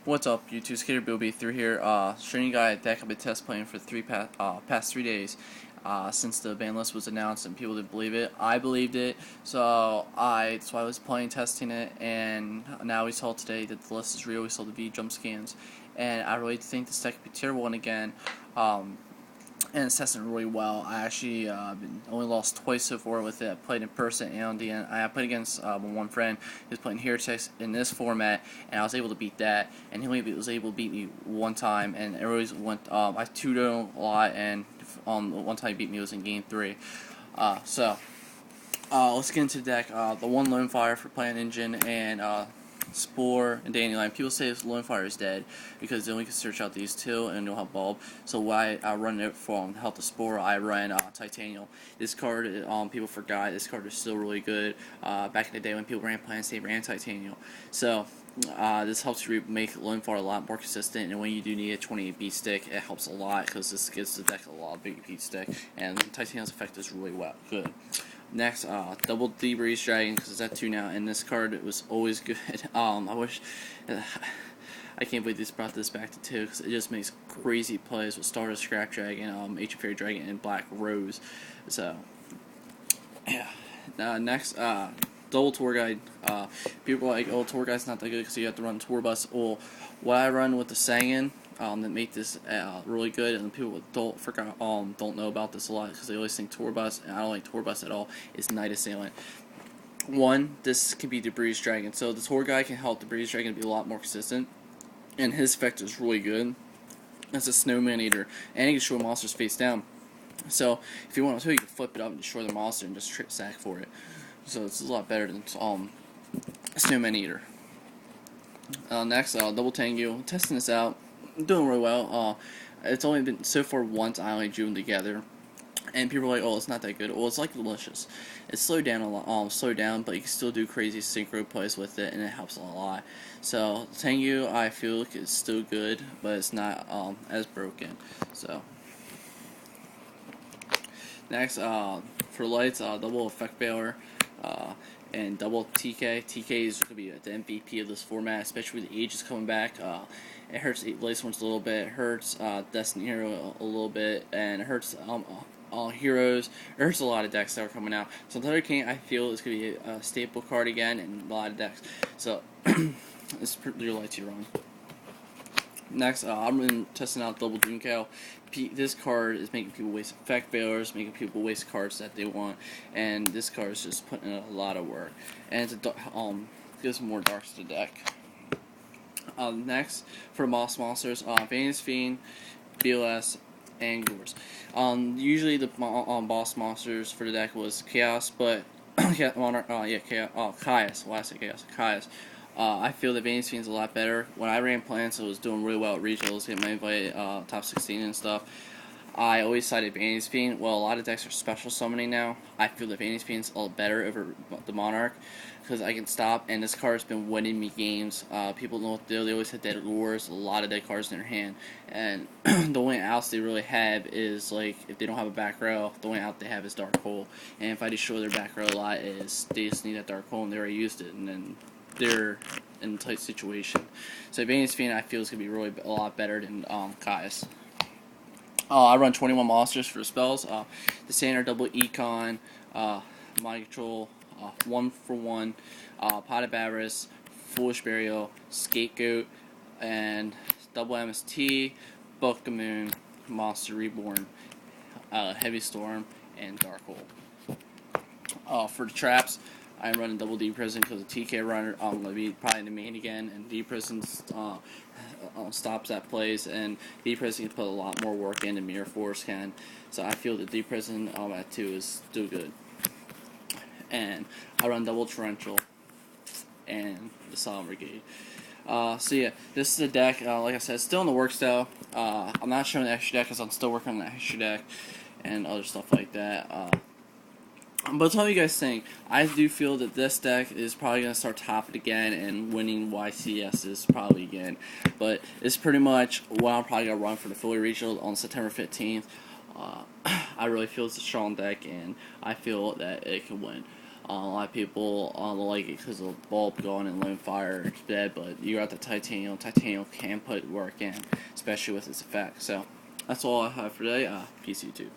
What's up, YouTube? Skater Bilby through here. Showing you guys a deck I've been test playing for past 3 days. Since the ban list was announced and people didn't believe it, I believed it. That's why I was playing, testing it, and now we saw today that the list is real. We saw the V jump scans, and I really think this deck could be tier 1 again. And it's testing really well. I actually only lost twice so far with it. I played in person and on DN. I played against one friend who's playing Heretics in this format, and I was able to beat that. And he only was able to beat me one time, and it always went. I 2-0 a lot, and one time he beat me was in game 3. Let's get into the deck. The one Lone Fire for playing Engine and Spore and Dandelion. People say this Lone Fire is dead because they only can search out these two and don't have Bulb. So why I run it from Health of Spore, I ran Titanium. This card, people forgot, this card is still really good. Back in the day when people ran plans, they ran Titanium. So this helps you make Lone Fire a lot more consistent, and when you do need a 28 beat stick, it helps a lot because this gives the deck a lot of big beat stick, and Titanium's effect is really good. Next, double D Breeze Dragon, because it's at 2 now, and this card was always good. I wish, I can't believe they brought this back to 2, because it just makes crazy plays with Stardust Scrap Dragon, Ancient Fairy Dragon, and Black Rose. So, yeah. Next, double Tour Guide. People are like, oh, Tour Guide's not that good because you have to run Tour Bus. Well, what I run with the Sangan, that make this really good, and people don't know about this a lot because they always think Tour Bus, and I don't like Tour Bus at all, is Night Assailant. One, this can be the Breeze Dragon, so the Tour Guy can help the Breeze Dragon be a lot more consistent, and his effect is really good. It's a Snowman Eater, and he can destroy monsters face down. So if you want to, you can flip it up and destroy the monster and just trip sack for it. So it's a lot better than Snowman Eater. Next, Double Tango. Testing this out. Doing really well. It's only been so far once I only drew them together, and people are like, "Oh, it's not that good." Well, it's like delicious. It's slowed down a lot, but you can still do crazy synchro plays with it, and it helps a lot. So Tango, I feel like it's still good, but it's not as broken. So next, for lights, double Effect Veiler. And double TK. TK is going to be the MVP of this format, especially with the Aegis coming back. It hurts Lace Ones a little bit, it hurts Destiny Hero a little bit, and it hurts all heroes. It hurts a lot of decks that are coming out. So Thunder King, I feel, is going to be a staple card again in a lot of decks. So it's your lights you're on. Next, I'm testing out Double Doomcow. This card is making people waste Effect Veilers, making people waste cards that they want, and this card is just putting in a lot of work, and it's gives more darks to the deck. Next, for boss monsters, Venus Fiend, BLS, and Gores. Usually the boss monsters for the deck was Chaos, but Chaos. Why I say Chaos? Chaos. I feel that Venus Fiend's a lot better. When I ran plants, it was doing really well at regionals, getting my invite top 16 and stuff. I always cited Venus Fiend. Well, a lot of decks are special summoning now. I feel that Venus Fiend's a lot better over the Monarch because I can stop, and this card's been winning me games. People know what to do. They always hit dead wars, a lot of dead cards in their hand, and the only outs they really have is, like, if they don't have a back row, the only out they have is Dark Hole. And if I destroy their back row a lot, is they just need that Dark Hole, and they already used it, and then they're in a tight situation. So Venus Fiend, I feel, is going to be really a lot better than Caius. I run 21 monsters for spells. The standard double Econ, Mind Control, 1-for-1, Pot of Avarice, Foolish Burial, Scapegoat, and double MST, Book of Moon, Monster Reborn, Heavy Storm, and Dark Hole. For the traps, I'm running double D Prison because the TK runner going to be probably in the main again, and D Prison stops that plays, and D Prison can put a lot more work in than Mirror Force can. So I feel that D Prison at 2 is still good. And I run double Torrential and the Solemn Brigade. So yeah, this is a deck, like I said, still in the works though. I'm not showing the extra deck because I'm still working on the extra deck and other stuff like that. But tell me what you guys think. I do feel that this deck is probably going to start topping again and winning YCSs probably again. But it's pretty much what I'm probably going to run for the Philly Regional on September 15th. I really feel it's a strong deck, and I feel that it can win. A lot of people don't like it because of the bulb going and loan fire is dead, but you got the titanium. Titanium can put work in, especially with its effect. So that's all I have for today. Peace, YouTube.